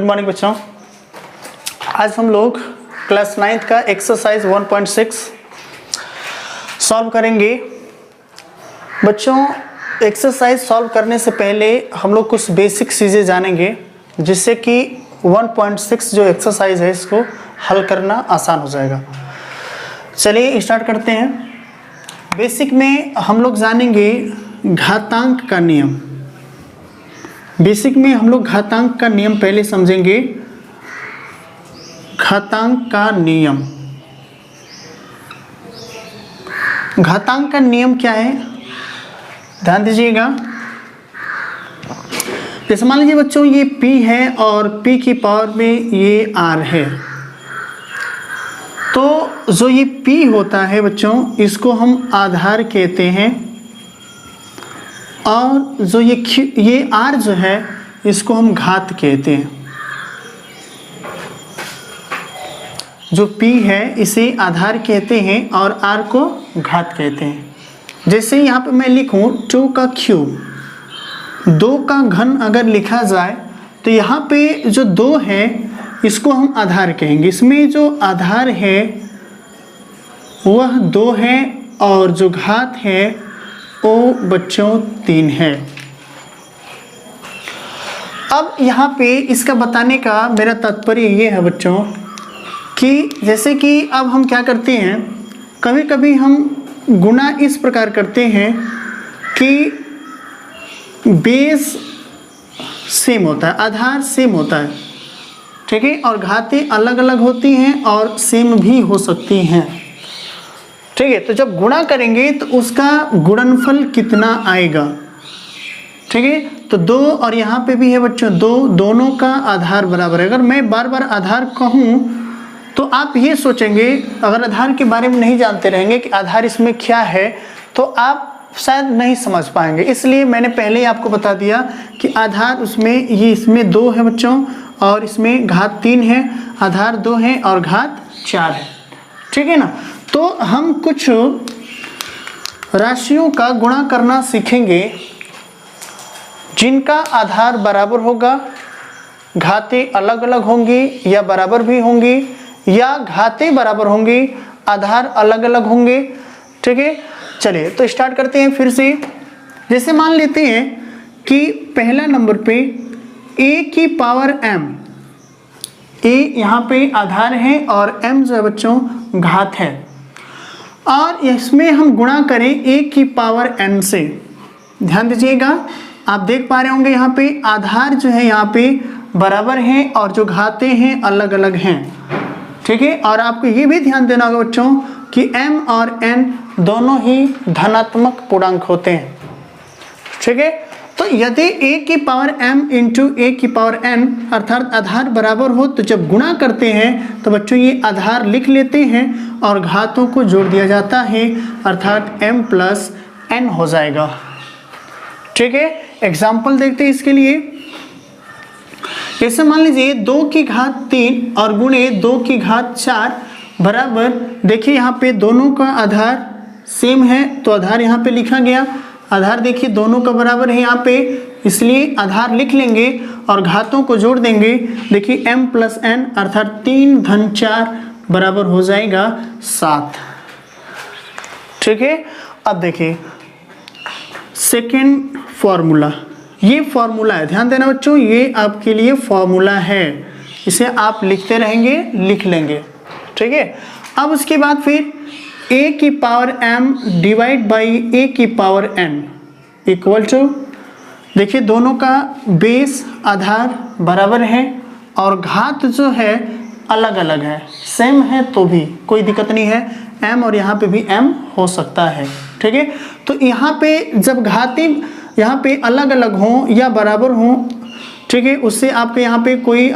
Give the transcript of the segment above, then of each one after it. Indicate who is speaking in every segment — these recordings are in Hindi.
Speaker 1: मॉर्निंग बच्चों। आज हम लोग क्लास 9th का एक्सरसाइज 1.6 सॉल्व करेंगे। बच्चों, एक्सरसाइज सॉल्व करने से पहले हम लोग कुछ बेसिक चीज़ें जानेंगे जिससे कि 1.6 जो एक्सरसाइज है इसको हल करना आसान हो जाएगा। चलिए स्टार्ट करते हैं। बेसिक में हम लोग जानेंगे घातांक का नियम। बेसिक में हम लोग घातांक का नियम पहले समझेंगे। घातांक का नियम, घातांक का नियम क्या है, ध्यान दीजिएगा। जैसे मान लीजिए बच्चों ये p है और p की पावर में ये r है, तो जो ये p होता है बच्चों इसको हम आधार कहते हैं और जो ये r जो है इसको हम घात कहते हैं। जो p है इसे आधार कहते हैं और r को घात कहते हैं। जैसे यहाँ पे मैं लिखूँ 2 का क्यूब, 2 का घन अगर लिखा जाए तो यहाँ पे जो 2 है इसको हम आधार कहेंगे। इसमें जो आधार है वह 2 है और जो घात है वो बच्चों 3 है। अब यहाँ पे इसका बताने का मेरा तात्पर्य ये है बच्चों कि जैसे कि अब हम क्या करते हैं, कभी कभी हम गुणा इस प्रकार करते हैं कि बेस सेम होता है, आधार सेम होता है, ठीक है, और घातें अलग अलग होती हैं और सेम भी हो सकती हैं, ठीक है। तो जब गुणा करेंगे तो उसका गुणनफल कितना आएगा, ठीक है। तो 2 और यहाँ पे भी है बच्चों 2, दोनों का आधार बराबर है। अगर मैं बार बार आधार कहूँ तो आप ये सोचेंगे, अगर आधार के बारे में नहीं जानते रहेंगे कि आधार इसमें क्या है तो आप शायद नहीं समझ पाएंगे। इसलिए मैंने पहले ही आपको बता दिया कि आधार उसमें ये इसमें 2 है बच्चों और इसमें घात 3 है, आधार 2 है और घात 4 है, ठीक है ना। तो हम कुछ राशियों का गुणा करना सीखेंगे जिनका आधार बराबर होगा, घातें अलग अलग होंगी या बराबर भी होंगी, या घातें बराबर होंगी आधार अलग अलग होंगे, ठीक है। चलिए तो स्टार्ट करते हैं फिर से। जैसे मान लेते हैं कि पहला नंबर पे a की पावर m, a यहाँ पे आधार है और m जो है बच्चों घात है, और इसमें हम गुणा करें a की पावर n से। ध्यान दीजिएगा, आप देख पा रहे होंगे यहाँ पे आधार जो है यहाँ पे बराबर हैं और जो घातें हैं अलग अलग हैं, ठीक है। और आपको ये भी ध्यान देना होगा बच्चों कि m और n दोनों ही धनात्मक पूर्णांक होते हैं, ठीक है। तो यदि a की पावर m इंटू a की पावर n अर्थात आधार बराबर हो तो जब गुणा करते हैं तो बच्चों ये आधार लिख लेते हैं और घातों को जोड़ दिया जाता है अर्थात m प्लस n हो जाएगा, ठीक है। एग्जाम्पल देखते हैं इसके लिए। जैसे मान लीजिए 2 की घात 3 और गुणे 2 की घात 4 बराबर, देखिए यहाँ पे दोनों का आधार सेम है तो आधार यहाँ पे लिखा गया। आधार देखिए दोनों का बराबर है यहाँ पे, इसलिए आधार लिख लेंगे और घातों को जोड़ देंगे। देखिए m प्लस n अर्थात 3 धन 4 बराबर हो जाएगा 7, ठीक है। अब देखिए सेकेंड फॉर्मूला, ये फॉर्मूला है, ध्यान देना बच्चों, ये आपके लिए फॉर्मूला है, इसे आप लिखते रहेंगे, लिख लेंगे, ठीक है। अब उसके बाद फिर a की power m divide by a की पावर n इक्वल टू, देखिए दोनों का बेस आधार बराबर है और घात जो है अलग अलग है, सेम है तो भी कोई दिक्कत नहीं है, m और यहाँ पे भी m हो सकता है, ठीक है। तो यहाँ पे जब घातें यहाँ पे अलग अलग हों या बराबर हों, ठीक है, उससे आपके यहाँ पे कोई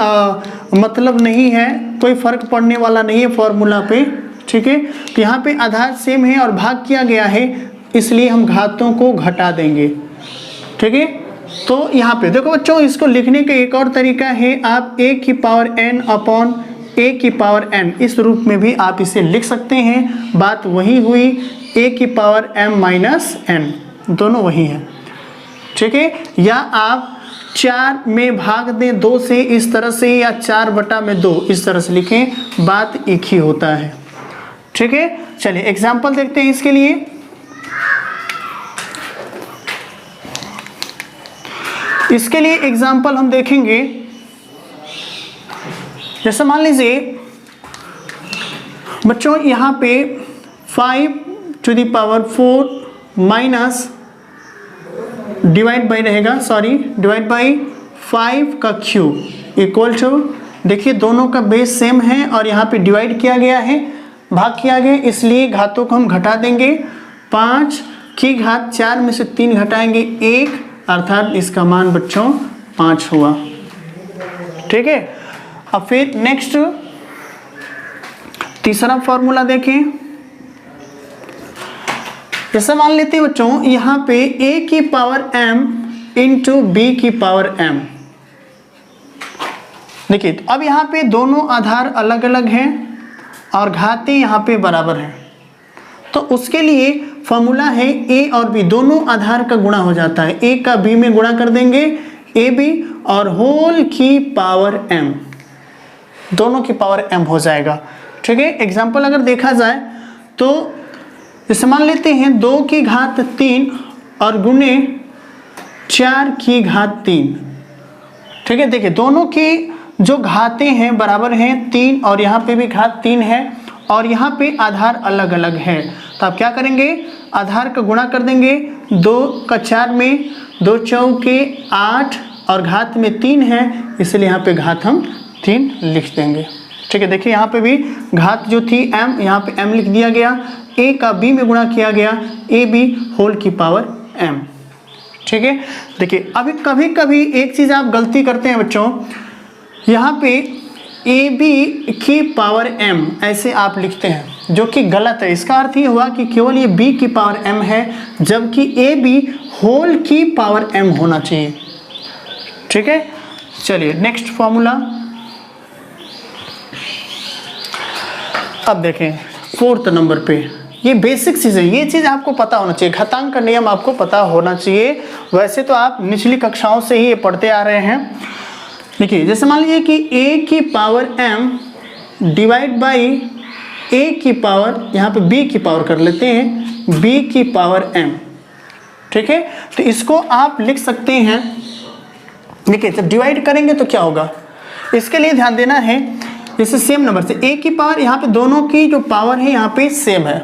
Speaker 1: मतलब नहीं है, कोई फर्क पड़ने वाला नहीं है फॉर्मूला पे, ठीक है। तो यहाँ पे आधार सेम है और भाग किया गया है इसलिए हम घातों को घटा देंगे, ठीक है। तो यहाँ पे देखो बच्चों, इसको लिखने का एक और तरीका है, आप a की पावर n अपॉन a की पावर n इस रूप में भी आप इसे लिख सकते हैं। बात वही हुई, a की पावर m माइनस n दोनों वही है, ठीक है। या आप 4 में भाग दें 2 से इस तरह से, या 4/2 इस तरह से लिखें, बात एक ही होता है। ठीक है, चलिए एग्जाम्पल देखते हैं इसके लिए। इसके लिए एग्जाम्पल हम देखेंगे, जैसे मान लीजिए बच्चों यहाँ पे 5⁴ माइनस डिवाइड बाई 5 का क्यूब इक्वल टू, देखिए दोनों का बेस सेम है और यहाँ पे डिवाइड किया गया है, भाग किया गया, इसलिए घातों को हम घटा देंगे। 5 की घात 4 में से 3 घटाएंगे 1, अर्थात इसका मान बच्चों 5 हुआ। ठीक है, अब फिर नेक्स्ट तीसरा फॉर्मूला देखें। जैसे मान लेते हैं बच्चों यहाँ पे a की पावर m इंटू b की पावर m। देखिए अब यहाँ पे दोनों आधार अलग अलग हैं और घातें यहाँ पे बराबर हैं, तो उसके लिए फॉर्मूला है a और b दोनों आधार का गुणा हो जाता है, a का b में गुणा कर देंगे ab और होल की पावर m, दोनों की पावर m हो जाएगा। ठीक है, एग्जाम्पल अगर देखा जाए तो जैसे मान लेते हैं 2 की घात 3 और गुणे 4 की घात 3। ठीक है, देखिए दोनों की जो घातें हैं बराबर हैं 3 और यहाँ पे भी घात 3 है और यहाँ पे आधार अलग अलग है, तो आप क्या करेंगे, आधार का गुणा कर देंगे। 2 का 4 में 2 चौके 8 और घात में 3 है, इसलिए यहाँ पे घात हम 3 लिख देंगे। ठीक है, देखिए यहाँ पे भी घात जो थी m, यहाँ पे m लिख दिया गया, a का b में गुणा किया गया, ab होल की पावर m। ठीक है, देखिए अभी कभी कभी एक चीज़ आप गलती करते हैं बच्चों, यहाँ पे ab की पावर m ऐसे आप लिखते हैं, जो कि गलत है। इसका अर्थ ये हुआ कि केवल ये b की पावर m है, जबकि ab होल की पावर m होना चाहिए। ठीक है, चलिए नेक्स्ट फॉर्मूला अब देखें 4th नंबर पे। ये बेसिक चीज़ है, ये चीज़ आपको पता होना चाहिए, घातांक का नियम आपको पता होना चाहिए। वैसे तो आप निचली कक्षाओं से ही ये पढ़ते आ रहे हैं। देखिए जैसे मान लीजिए कि a की power m divide by a की पावर, यहाँ पे b की पावर कर लेते हैं, b की पावर m। ठीक है, तो इसको आप लिख सकते हैं। देखिए जब डिवाइड करेंगे तो क्या होगा, इसके लिए ध्यान देना है, जैसे सेम नंबर से a की पावर, यहाँ पे दोनों की जो पावर है यहाँ पे सेम है।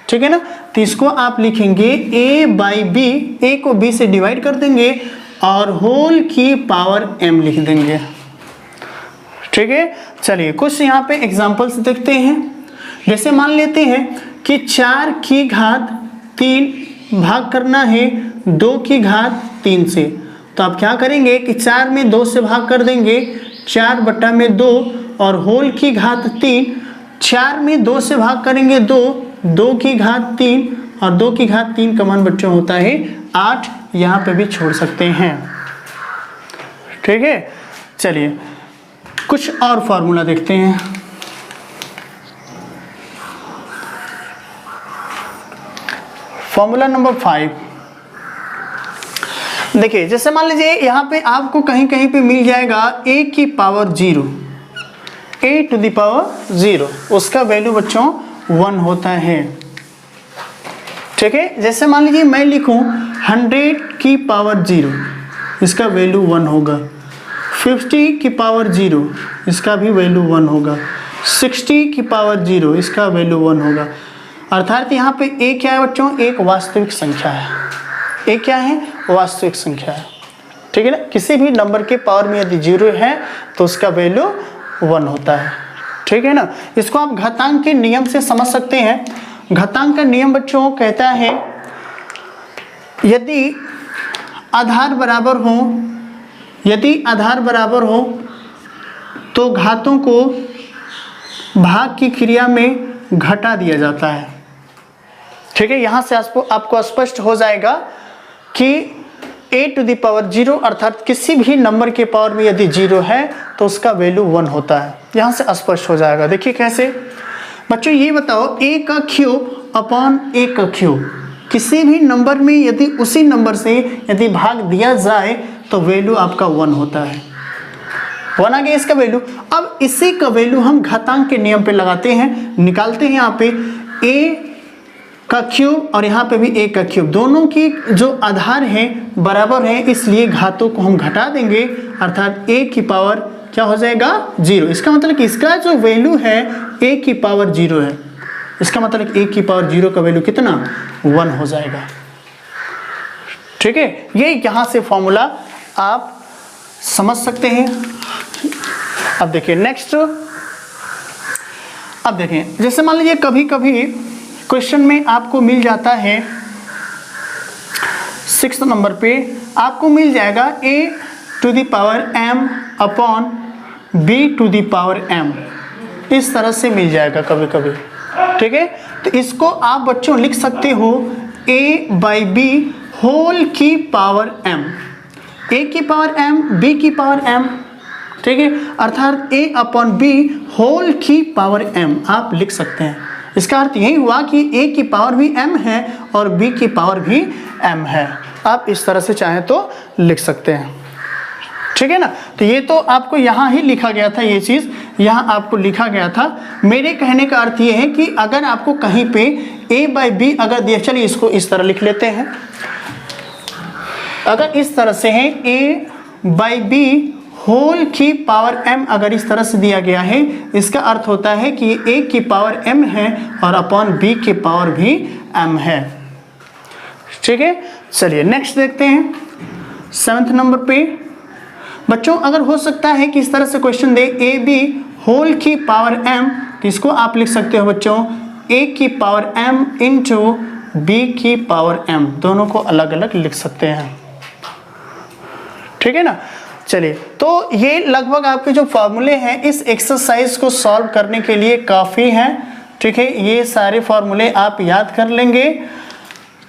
Speaker 1: ठीक है ना, तो इसको आप लिखेंगे a बाई b, a को b से डिवाइड कर देंगे और होल की पावर m लिख देंगे। ठीक है, चलिए कुछ यहाँ पे एग्जांपल्स देखते हैं। जैसे मान लेते हैं कि 4 की घात 3 भाग करना है 2 की घात 3 से, तो आप क्या करेंगे कि 4 में 2 से भाग कर देंगे, 4/2 और होल की घात 3, 4 में 2 से भाग करेंगे 2, 2 की घात 3 और 2 की घात 3 का मान बच्चों होता है 8, यहाँ पे भी छोड़ सकते हैं। ठीक है, चलिए कुछ और फॉर्मूला देखते हैं। Formula number 5। देखिए जैसे मान लीजिए यहाँ पे आपको कहीं कहीं पे मिल जाएगा a की power 0, a to the power 0, उसका वैल्यू बच्चों 1 होता है। ठीक है, जैसे मान लीजिए मैं लिखूं 100 की पावर 0, इसका वैल्यू 1 होगा। 50 की पावर 0, इसका भी वैल्यू 1 होगा। 60 की पावर 0, इसका वैल्यू 1 होगा। अर्थात यहाँ पे a क्या है बच्चों, एक वास्तविक संख्या है। a क्या है, वास्तविक संख्या है। ठीक है ना, किसी भी नंबर के पावर में यदि 0 है तो उसका वैल्यू 1 होता है। ठीक है ना, इसको आप घातांक के नियम से समझ सकते हैं। घातांक का नियम बच्चों कहता है यदि आधार बराबर हो तो घातों को भाग की क्रिया में घटा दिया जाता है। ठीक है, यहाँ से आपको स्पष्ट हो जाएगा कि a टू द पावर 0 अर्थात किसी भी नंबर के पावर में यदि 0 है तो उसका वैल्यू 1 होता है। यहाँ से स्पष्ट हो जाएगा। देखिए कैसे बच्चों, ये बताओ a का क्यूब अपॉन a का क्यूब, किसी भी नंबर में यदि उसी नंबर से यदि भाग दिया जाए तो वैल्यू आपका 1 होता है। 1 आ गया इसका वैल्यू। अब इसी का वैल्यू हम घातांक के नियम पे लगाते हैं, निकालते हैं। यहाँ पे a का क्यूब और यहाँ पे भी a का क्यूब, दोनों की जो आधार है बराबर है, इसलिए घातों को हम घटा देंगे, अर्थात a की पावर क्या हो जाएगा 0। इसका मतलब कि इसका जो वैल्यू है a की पावर 0 है। इसका मतलब a की पावर 0 का वैल्यू कितना 1 हो जाएगा। ठीक है, ये यहाँ से फॉर्मूला आप समझ सकते हैं। अब देखिए नेक्स्ट, अब देखें जैसे मान लीजिए कभी कभी क्वेश्चन में आपको मिल जाता है 6 नंबर पे आपको मिल जाएगा a to the power m upon b to the power m, इस तरह से मिल जाएगा कभी कभी। ठीक है, तो इसको आप बच्चों लिख सकते हो a बाई बी होल की पावर m, a की पावर m b की पावर m। ठीक है, अर्थात a अपॉन b होल की पावर m आप लिख सकते हैं। इसका अर्थ यही हुआ कि a की पावर भी m है और b की पावर भी m है। आप इस तरह से चाहें तो लिख सकते हैं। ठीक है ना, तो ये तो आपको यहाँ ही लिखा गया था, ये चीज़ यहाँ आपको लिखा गया था। मेरे कहने का अर्थ ये है कि अगर आपको कहीं पे a बाई बी अगर दिया, चलिए इसको इस तरह लिख लेते हैं। अगर इस तरह से है a बाई बी होल की पावर m अगर इस तरह से दिया गया है, इसका अर्थ होता है कि a की पावर m है और अपॉन b की पावर भी m है। ठीक है, चलिए नेक्स्ट देखते हैं 7th नंबर पे। बच्चों अगर हो सकता है कि इस तरह से क्वेश्चन दे ए बी होल की पावर m, तो इसको आप लिख सकते हो बच्चों a की पावर m इंटू b की पावर m, दोनों को अलग अलग लिख सकते हैं। ठीक है ना, चलिए तो ये लगभग आपके जो फॉर्मूले हैं इस एक्सरसाइज को सॉल्व करने के लिए काफ़ी हैं। ठीक है, ये सारे फॉर्मूले आप याद कर लेंगे।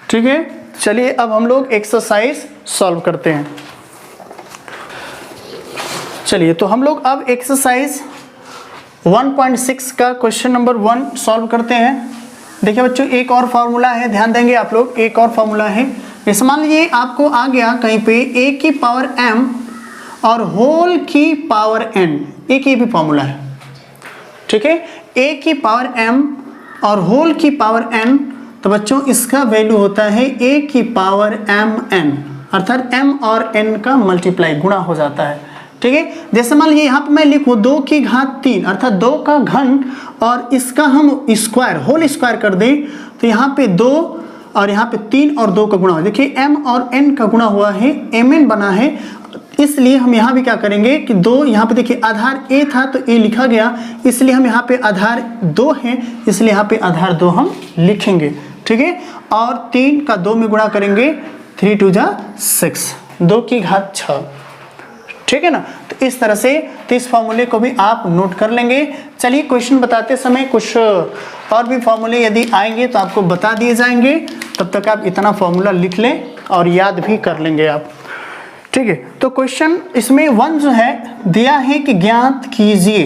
Speaker 1: ठीक है, चलिए अब हम लोग एक्सरसाइज सॉल्व करते हैं। चलिए तो हम लोग अब एक्सरसाइज 1.6 का क्वेश्चन नंबर 1 सॉल्व करते हैं। देखिए बच्चों एक और फार्मूला है, ध्यान देंगे आप लोग, एक और फार्मूला है। जैसे मान लीजिए आपको आ गया कहीं पे a की पावर m और होल की पावर n, एक ये भी फॉर्मूला है। ठीक है, a की पावर m और होल की पावर n, तो बच्चों इसका वैल्यू होता है a की पावर mn, अर्थात m और n का मल्टीप्लाई गुणा हो जाता है। ठीक है, जैसे मान लीजिए यहाँ पे मैं लिखूँ 2 की घात 3 अर्थात 2 का घन और इसका हम स्क्वायर होल स्क्वायर कर दें, तो यहाँ पे 2 और यहाँ पे 3 और 2 का गुणा हो। देखिए m और n का गुणा हुआ है, mn बना है, इसलिए हम यहाँ भी क्या करेंगे कि 2, यहाँ पे देखिए आधार a था तो a लिखा गया, इसलिए हम यहाँ पे आधार 2 है, इसलिए यहाँ पे आधार 2 हम लिखेंगे। ठीक है, और 3 का 2 में गुणा करेंगे, 3 2 जा 6, 2 की घात 6। ठीक है ना, तो इस तरह से तो इस फॉर्मूले को भी आप नोट कर लेंगे। चलिए क्वेश्चन बताते समय कुछ और भी फॉर्मूले यदि आएंगे तो आपको बता दिए जाएंगे, तब तक आप इतना फॉर्मूला लिख लें और याद भी कर लेंगे आप। ठीक है, तो क्वेश्चन इसमें 1 जो है दिया है कि ज्ञात कीजिए,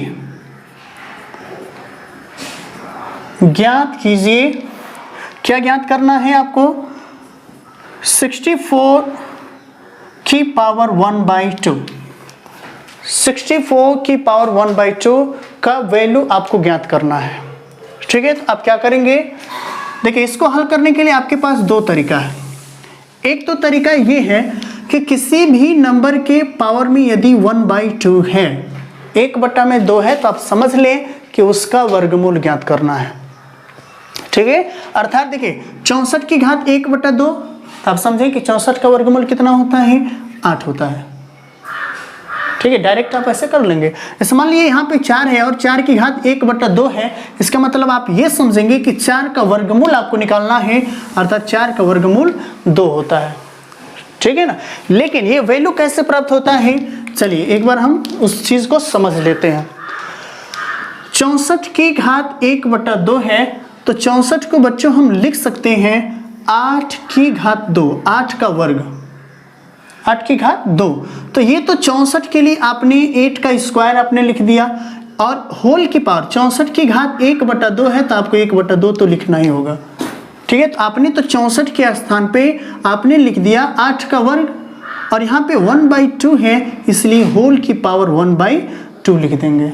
Speaker 1: ज्ञात कीजिए, क्या ज्ञात करना है आपको 64 की पावर 1/2, 64 की पावर 1/2 का वैल्यू आपको ज्ञात करना है। ठीक है, तो आप क्या करेंगे, देखिए इसको हल करने के लिए आपके पास 2 तरीका है। एक तो तरीका ये है कि किसी भी नंबर के पावर में यदि 1/2 है, 1/2 है, तो आप समझ लें कि उसका वर्गमूल ज्ञात करना है। ठीक है, अर्थात देखिए 64 की घात 1/2, तो आप समझें कि 64 का वर्गमूल कितना होता है 8 होता है। ठीक है, डायरेक्ट आप ऐसे कर लेंगे। जैसे मान लीजिए यहाँ पे 4 है और 4 की घात 1/2 है, इसका मतलब आप ये समझेंगे कि 4 का वर्गमूल आपको निकालना है, अर्थात 4 का वर्गमूल 2 होता है। ठीक है ना, लेकिन ये वैल्यू कैसे प्राप्त होता है, चलिए एक बार हम उस चीज को समझ लेते हैं। 64 की घात 1/2 है, तो 64 को बच्चों हम लिख सकते हैं 8 की घात 2, 8 का वर्ग, 8 की घात 2। तो ये तो 64 के लिए आपने 8 का स्क्वायर आपने लिख दिया, और होल की पावर 64 की घात 1/2 है, तो आपको 1/2 तो लिखना ही होगा। ठीक है, तो आपने तो 64 के स्थान पे आपने लिख दिया 8 का वर्ग, और यहाँ पे 1/2 है, इसलिए होल की पावर 1/2 लिख देंगे।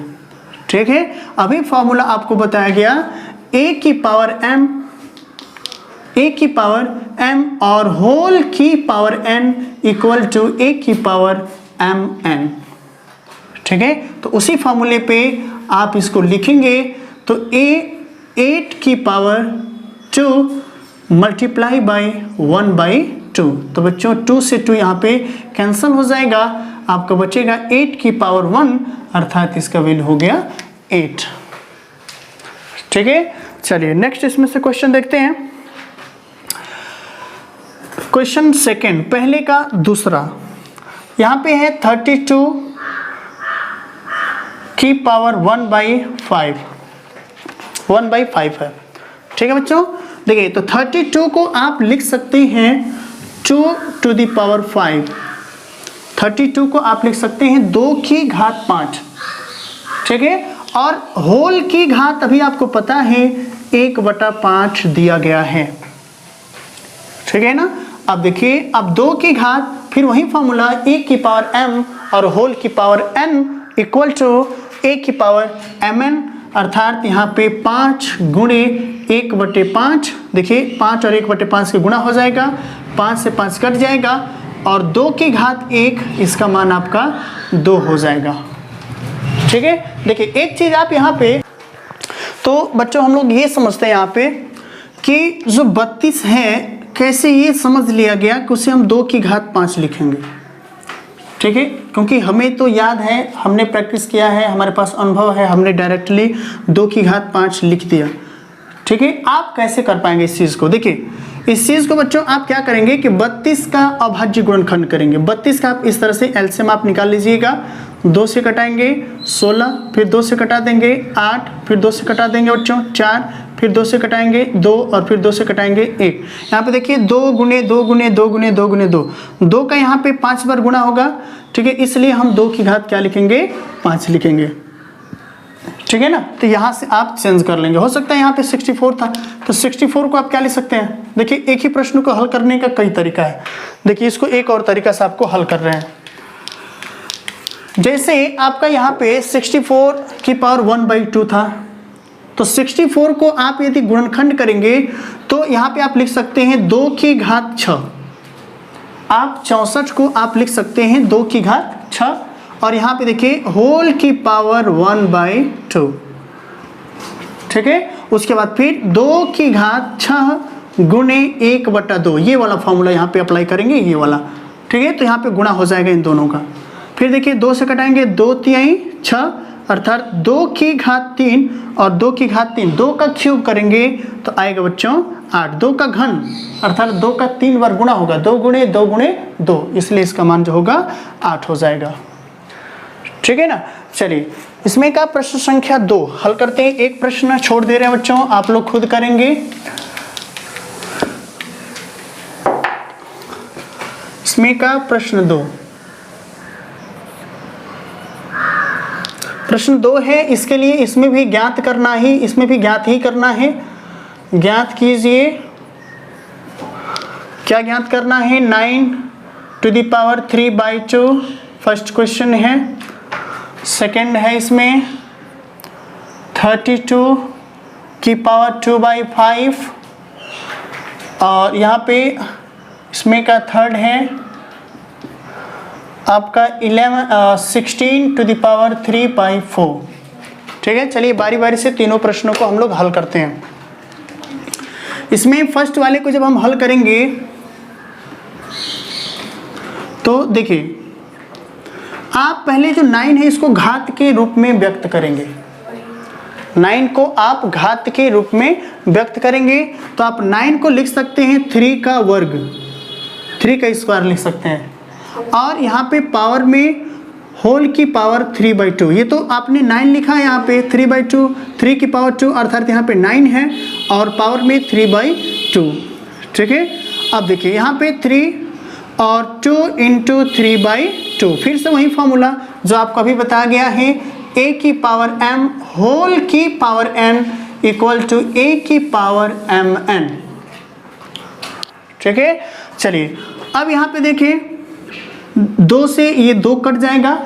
Speaker 1: ठीक है, अभी फॉर्मूला आपको बताया गया a की पावर m और होल की power n equal to a की पावर mn। ठीक है, तो उसी फॉर्मूले पे आप इसको लिखेंगे तो a 8 की पावर 2 मल्टीप्लाई बाई 1/2। तो बच्चों 2 से 2 यहाँ पे कैंसिल हो जाएगा, आपका बचेगा 8 की पावर 1, अर्थात इसका वैल्यू हो गया 8। ठीक है, चलिए नेक्स्ट इसमें से क्वेश्चन देखते हैं। क्वेश्चन सेकंड, पहले का दूसरा, यहाँ पे है 32 की पावर 1/5 है। ठीक है बच्चों, देखिए तो 32 को आप लिख सकते हैं 2 टू द पावर 5। 32 को आप लिख सकते हैं 2 की घात 5। ठीक है, और होल की घात अभी आपको पता है 1/5 दिया गया है। ठीक है ना, अब देखिए अब 2 की घात, फिर वही फॉर्मूला a की पावर m और होल की power n equal to a की पावर mn, अर्थात यहाँ पे 5 गुणे 1/5। देखिए 5 और 1/5 के गुणा हो जाएगा, 5 से 5 कट जाएगा और 2 की घात 1, इसका मान आपका 2 हो जाएगा। ठीक है, देखिए एक चीज आप यहाँ पे, तो बच्चों हम लोग ये समझते हैं यहाँ पे कि जो 32 है, कैसे ये समझ लिया गया कि उसे हम 2 की घात 5 लिखेंगे। ठीक है, क्योंकि हमें तो याद है, हमने प्रैक्टिस किया है, हमारे पास अनुभव है, हमने डायरेक्टली 2 की घात 5 लिख दिया। ठीक है, आप कैसे कर पाएंगे इस चीज़ को? देखिए इस चीज़ को बच्चों आप क्या करेंगे कि 32 का अभाज्य गुणनखंड करेंगे। 32 का आप इस तरह से एलसीएम आप निकाल लीजिएगा। 2 से कटाएंगे 16, फिर 2 से कटा देंगे 8, फिर 2 से कटा देंगे बच्चों 4, फिर 2 से कटाएंगे 2 और फिर 2 से कटाएंगे 1। यहाँ पे देखिए 2 गुणे 2 गुणे 2 गुणे 2 गुणे 2, 2 का यहाँ पे 5 बार गुणा होगा। ठीक है, इसलिए हम 2 की घात क्या लिखेंगे? 5 लिखेंगे। ठीक है ना, तो यहाँ से आप चेंज कर लेंगे। हो सकता है यहाँ पे 64 था, तो 64 को आप क्या लिख सकते हैं? देखिए एक ही प्रश्न को हल करने का कई तरीका है। देखिए इसको एक और तरीका से आपको हल कर रहे हैं। जैसे आपका यहाँ पे 64 की पावर 1/2 था, तो 64 को आप यदि गुणनखंड करेंगे तो यहाँ पे आप लिख सकते हैं 2 की घात 6। आप 64 को आप लिख सकते हैं 2 की घात 6, और यहाँ पे देखिए होल की पावर 1/2। ठीक है, उसके बाद फिर 2 की घात 6 गुणे 1/2, ये वाला फॉर्मूला यहाँ पे अप्लाई करेंगे, ये वाला। ठीक है, तो यहाँ पे गुणा हो जाएगा इन दोनों का। फिर देखिए 2 से कटाएंगे 2 तिहाई 6, अर्थात 2 की घात 3 और 2 की घात 3, 2 का क्यूब करेंगे तो आएगा बच्चों 8। 2 का घन अर्थात 2 का 3 बार गुणा होगा, 2 गुणे 2 गुणे 2, इसलिए इसका मान जो होगा 8 हो जाएगा। ठीक है ना, चलिए इसमें का प्रश्न संख्या 2 हल करते हैं। एक प्रश्न छोड़ दे रहे हैं बच्चों, आप लोग खुद करेंगे। इसमें का प्रश्न 2, प्रश्न 2 है, इसके लिए इसमें भी ज्ञात करना ही, इसमें भी ज्ञात ही करना है। ज्ञात कीजिए, क्या ज्ञात करना है? 9 to the power 3/2 first question है। सेकंड है इसमें 32 की पावर 2/5, और यहाँ पे इसमें का थर्ड है आपका 16 टू द पावर 3/4। ठीक है, चलिए बारी बारी से तीनों प्रश्नों को हम लोग हल करते हैं। इसमें फर्स्ट वाले को जब हम हल करेंगे तो देखिए आप पहले जो 9 है इसको घात के रूप में व्यक्त करेंगे। 9 को आप घात के रूप में व्यक्त करेंगे तो आप 9 को लिख सकते हैं 3 का वर्ग, 3 का स्क्वायर लिख सकते हैं, और यहाँ पे पावर में होल की पावर 3/2। ये तो आपने 9 लिखा है यहाँ पे 3/2, 3 की पावर 2 अर्थात यहाँ पे 9 है और पावर में 3/2। ठीक है, अब देखिए यहाँ पे 3 और 2 इंटू 3/2, फिर से वही फॉर्मूला जो आपको अभी बताया गया है, a की पावर m होल की power n equal to a की पावर mn। ठीक है, चलिए अब यहाँ पे देखिए 2 से ये 2 कट जाएगा,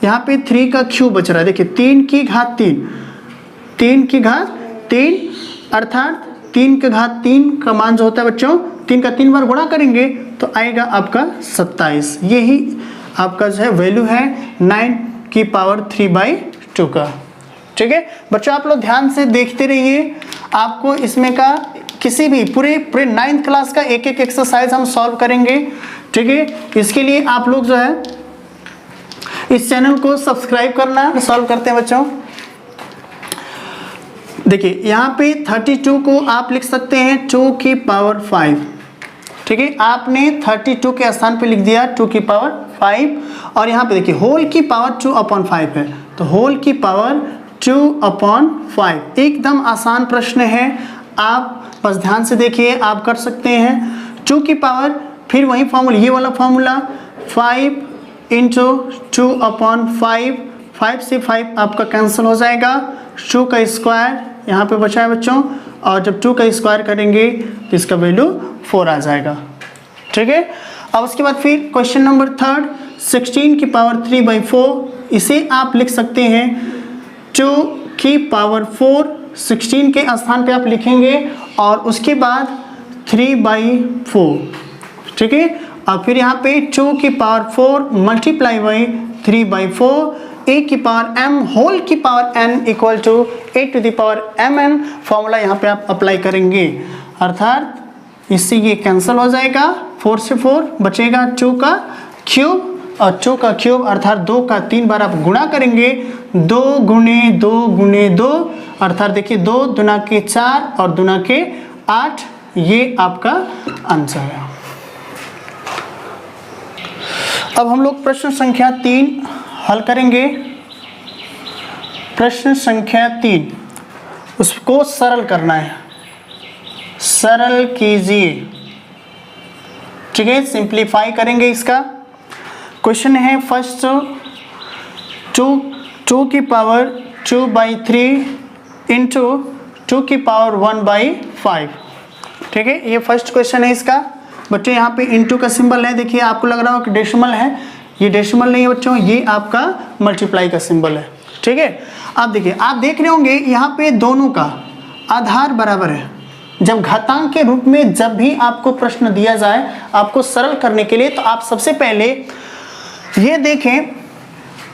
Speaker 1: यहाँ पे 3 का क्यूब बच रहा है। देखिए 3 की घात 3, 3 की घात 3 अर्थात 3 की घात 3 का मान जो होता है बच्चों, 3 का 3 बार गुणा करेंगे तो आएगा आपका 27। यही आपका जो है वैल्यू है 9 की पावर 3/2 का। ठीक है बच्चों, आप लोग ध्यान से देखते रहिए, आपको इसमें का किसी भी पूरे 9th क्लास का एक एक एक्सरसाइज हम सॉल्व करेंगे। ठीक है, इसके लिए आप लोग जो है इस चैनल को सब्सक्राइब करना। सॉल्व करते हैं बच्चों। देखिए यहाँ पे 32 को आप लिख सकते हैं 2 की पावर 5। ठीक है, आपने 32 के स्थान पे लिख दिया 2 की पावर 5, और यहाँ पे देखिए होल की पावर 2/5 है, तो होल की पावर 2/5। एकदम आसान प्रश्न है, आप बस ध्यान से देखिए, आप कर सकते हैं। 2 की पावर, फिर वही फॉर्मूला, ये वाला फॉर्मूला 5 × 2/5, 5 से 5 आपका कैंसिल हो जाएगा, 2 का स्क्वायर यहाँ पे बचा है बच्चों, और जब 2 का स्क्वायर करेंगे तो इसका वैल्यू 4 आ जाएगा। ठीक है, अब उसके बाद फिर क्वेश्चन नंबर 3, 16 की पावर 3/4, इसे आप लिख सकते हैं 2 की पावर 4, 16 के स्थान पे आप लिखेंगे और उसके बाद 3/4। ठीक है, और फिर यहाँ पे 2 की पावर 4 मल्टीप्लाई बाई 3/4, a की पावर m होल की power n equal to a to the power mn। Formula यहाँ पे आप अप्लाई करेंगे, अर्थात इससे ये कैंसिल हो जाएगा, 4 से 4 बचेगा 2 का क्यूब, और 2 का क्यूब अर्थात 2 का 3 बार आप गुणा करेंगे, 2 × 2 × 2 अर्थात देखिए 2 दूना के 4 और दूना के 8, ये आपका आंसर है। अब हम लोग प्रश्न संख्या 3 हल करेंगे। प्रश्न संख्या 3, उसको सरल करना है, सरल कीजिए। ठीक है, सिंप्लीफाई करेंगे इसका। क्वेश्चन है फर्स्ट, 2 की पावर 2/3 इंटू 2 की पावर 1/5। ठीक है, ये फर्स्ट क्वेश्चन है इसका। बच्चों यहाँ पे इंटू का सिंबल है, देखिए आपको लग रहा हो कि डेसिमल है, ये डेसिमल नहीं है बच्चों, ये आपका मल्टीप्लाई का सिंबल है। ठीक है, आप देखिए, आप देख रहे होंगे यहाँ पे दोनों का आधार बराबर है। जब घातांक के रूप में जब भी आपको प्रश्न दिया जाए आपको सरल करने के लिए, तो आप सबसे पहले ये देखें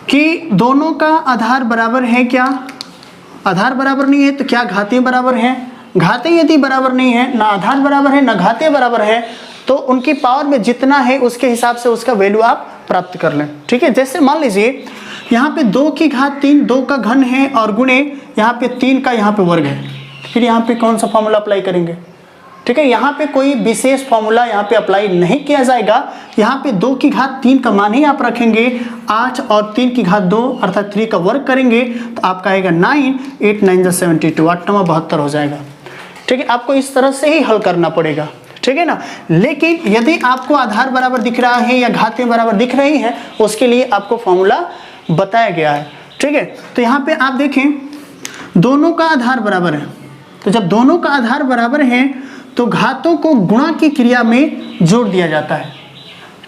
Speaker 1: कि दोनों का आधार बराबर है क्या। आधार बराबर नहीं है तो क्या घातें बराबर हैं? घातें यदि बराबर नहीं है, ना आधार बराबर है ना घातें बराबर है, तो उनकी पावर में जितना है उसके हिसाब से उसका वैल्यू आप प्राप्त कर लें। ठीक है, जैसे मान लीजिए यहाँ पे 2 की घात 3, 2 का घन है और गुणे यहाँ पे 3 का यहाँ पे वर्ग है, फिर यहाँ पे कौन सा फॉर्मूला अप्लाई करेंगे? ठीक है, यहाँ पे कोई विशेष फॉर्मूला यहाँ पे अप्लाई नहीं किया जाएगा। यहाँ पे 2 की घात 3 का मान ही आप रखेंगे, 8 और 3 की घात 2 अर्थात 3 का वर्ग करेंगे तो आपका आएगा 9, 8 9 जा 72, 8 9 72 हो जाएगा। ठीक है, आपको इस तरह से ही हल करना पड़ेगा। ठीक है ना, लेकिन यदि आपको आधार बराबर दिख रहा है या घातें बराबर दिख रही है, उसके लिए आपको फॉर्मूला बताया गया है। ठीक है, तो यहाँ पे आप देखें दोनों का आधार बराबर है, तो जब दोनों का आधार बराबर है तो घातों को गुणा की क्रिया में जोड़ दिया जाता है।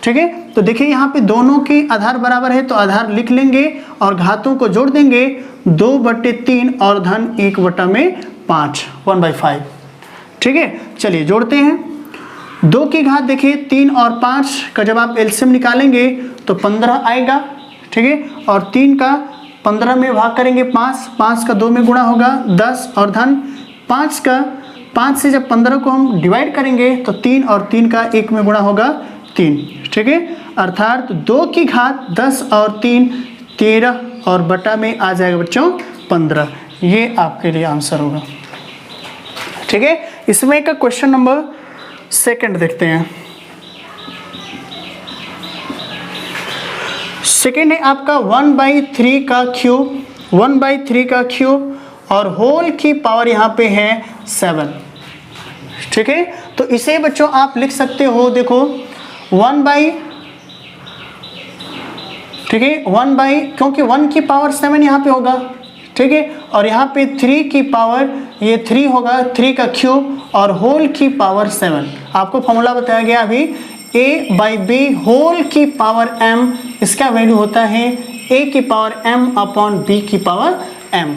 Speaker 1: ठीक है, तो देखिए यहाँ पे दोनों के आधार बराबर है तो आधार लिख लेंगे और घातों को जोड़ देंगे, 2/3 और धन 1/5, 1/5। ठीक है, चलिए जोड़ते हैं। 2 की घात देखिए 3 और 5 का जब आप एलसीएम निकालेंगे तो 15 आएगा। ठीक है, और 3 का 15 में भाग करेंगे 5, 5 का 2 में गुणा होगा 10 और धन 5 से जब 15 को हम डिवाइड करेंगे तो 3 और 3 का 1 में गुणा होगा 3। ठीक है, अर्थात 2 की घात 10 और 3 13 और बटा में आ जाएगा बच्चों 15। ये आपके लिए आंसर होगा। ठीक है, इसमें का क्वेश्चन नंबर 2 देखते हैं। सेकेंड है आपका 1/3 का क्यूब, 1/3 का क्यूब और होल की पावर यहाँ पे है 7। ठीक है, तो इसे बच्चों आप लिख सकते हो, देखो क्योंकि 1 की पावर 7 यहाँ पे होगा। ठीक है, और यहाँ पे 3 की पावर ये 3 होगा, 3 का क्यूब और होल की पावर 7। आपको फॉर्मूला बताया गया अभी a बाई बी होल की पावर m, इसका वैल्यू होता है a की पावर m अपॉन b की पावर m।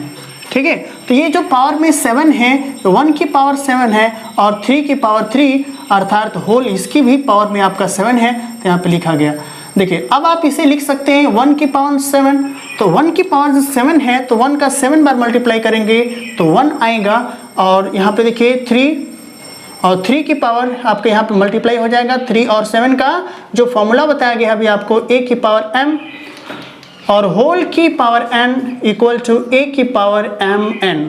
Speaker 1: ठीक है, तो ये जो पावर में 7 है, 1 की पावर 7 है और 3 की पावर 3 अर्थात होल इसकी भी पावर में आपका 7 है, तो यहाँ पे लिखा गया। देखिए अब आप इसे लिख सकते हैं 1 की पावर 7, तो 1 की पावर 7 है तो 1 का 7 बार मल्टीप्लाई करेंगे तो 1 आएगा, और यहाँ पे देखिए 3 और 3 की पावर आपके यहाँ पे मल्टीप्लाई हो जाएगा। 3 और 7 का जो फॉर्मूला बताया गया अभी आपको, a की पावर m और होल की power n equal to a की पावर mn।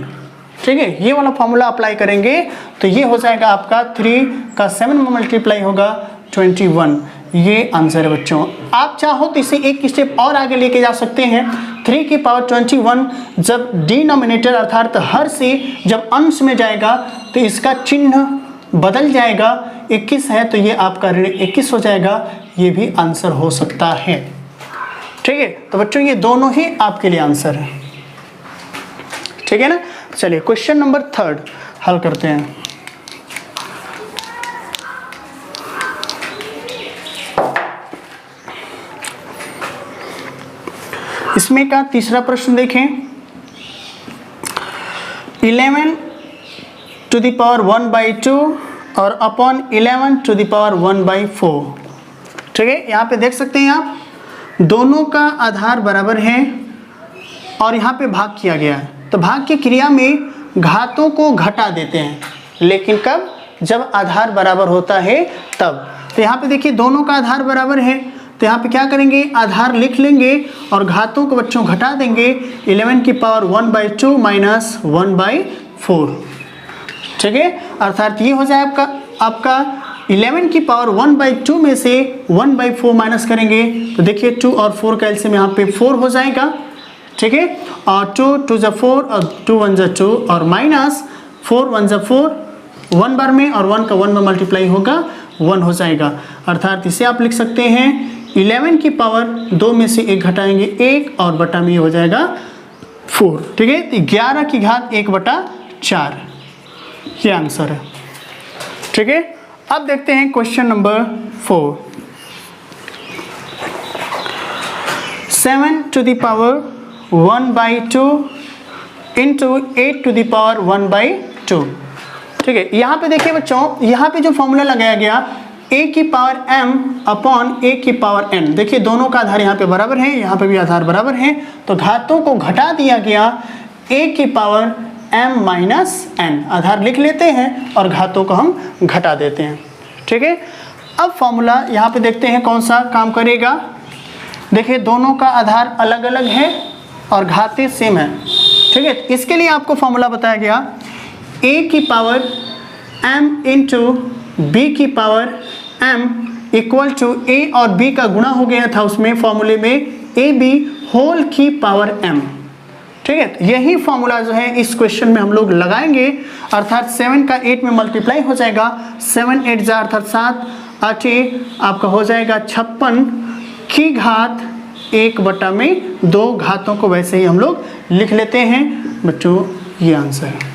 Speaker 1: ठीक है, ये वाला फॉर्मूला अप्लाई करेंगे तो ये हो जाएगा आपका 3 का 7 में मल्टीप्लाई होगा 21। ये आंसर है बच्चों। आप चाहो तो इसे एक स्टेप और आगे लेके जा सकते हैं। 3 की पावर 21 जब डिनोमिनेटर अर्थात हर से जब अंश में जाएगा तो इसका चिन्ह बदल जाएगा, 21 है तो ये आपका ऋण 21 हो जाएगा। ये भी आंसर हो सकता है। ठीक है, तो बच्चों ये दोनों ही आपके लिए आंसर है। ठीक है ना, चलिए क्वेश्चन नंबर 3 हल करते हैं। इसमें का तीसरा प्रश्न देखें, 11 टू द पावर 1/2 और अपॉन 11 टू द पावर 1/4। ठीक है, यहाँ पे देख सकते हैं आप दोनों का आधार बराबर है और यहाँ पे भाग किया गया है। तो भाग की क्रिया में घातों को घटा देते हैं, लेकिन कब? जब आधार बराबर होता है तब। तो यहाँ पे देखिए दोनों का आधार बराबर है, तो यहाँ पे क्या करेंगे, आधार लिख लेंगे और घातों को बच्चों घटा देंगे। 11 की पावर 1/2 माइनस 1/4। ठीक है, अर्थात ये हो जाए आपका 11 की पावर 1/2 में से 1/4 माइनस करेंगे तो देखिए 2 और 4 का एलसीएम यहाँ पे 4 हो जाएगा। ठीक है, और 2 2 जा 4 और 2 1 जा 2 और माइनस 4 1 जा 4, 1 बार में और 1 का 1 में मल्टीप्लाई होगा 1 हो जाएगा। अर्थात इसे आप लिख सकते हैं 11 की पावर 2 में से 1 घटाएंगे 1 और बटा में हो जाएगा 4। ठीक है, 11 की घात 1/4 ये आंसर है। ठीक है, अब देखते हैं question number 4। 7 to the power 1/2 into 8 to the power 1/2। ठीक है, यहाँ पे देखिए बच्चों, यहाँ पे जो फॉर्मूला लगाया गया a की पावर m अपॉन a की पावर n। देखिए दोनों का आधार यहाँ पे बराबर है, यहाँ पे भी आधार बराबर है, तो घातों को घटा दिया गया a की पावर m माइनस n। आधार लिख लेते हैं और घातों को हम घटा देते हैं। ठीक है, अब फॉर्मूला यहाँ पे देखते हैं कौन सा काम करेगा। देखिए दोनों का आधार अलग अलग है और घातें सेम है। ठीक है, इसके लिए आपको फॉर्मूला बताया गया a की पावर m इंटू b की power m equal to a और b का गुणा हो गया था उसमें फॉर्मूले में ab होल की पावर m। ठीक है, तो यही फॉर्मूला जो है इस क्वेश्चन में हम लोग लगाएंगे। अर्थात 7 का 8 में मल्टीप्लाई हो जाएगा, 7 8 जा अर्थात 7 8 आपका हो जाएगा 56 की घात 1/2। घातों को वैसे ही हम लोग लिख लेते हैं बच्चों, ये आंसर है।